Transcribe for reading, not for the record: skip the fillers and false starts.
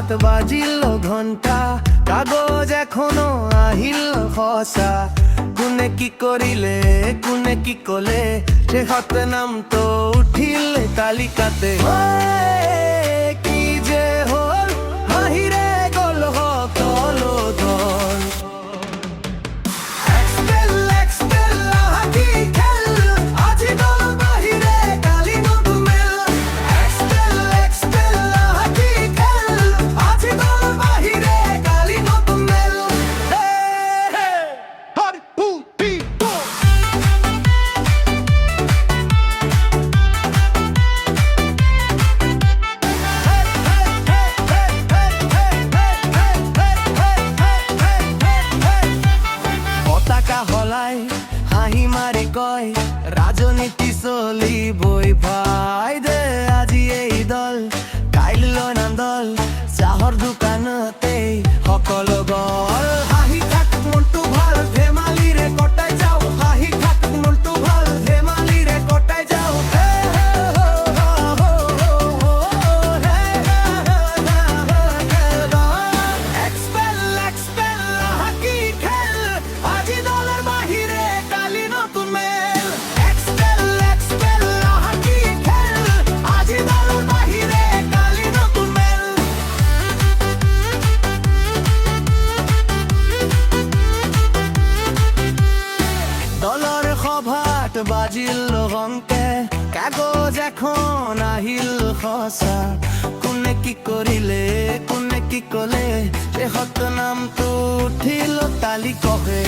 হাত বাজিল ঘণ্টা, কাগজ এখনো আহিল খসা। কোনে কি করিলে কোনে কি কলে, সে হাত নাম তো উঠিল তালিকাতে। কি যে হল হাহিরে গল হল দল। হাঁহি মারি কয় রাজনীতি চলি বই ভাই দে, আজি এই দল কাইল নাম দল, চাহর দোকানতে সকল গল। হাঁহি থাক মনটো ভাল ধেমালি রে কটাই যাও, হাঁহি থাক মনটো ভাল ধেমালি রে কটাই যাও। বাজিল রংকে কাগজ এখন আহিল খসা। কোনে কি করিলে কোনে কি কলে, সে হত নাম তো উঠিল তালিকহে।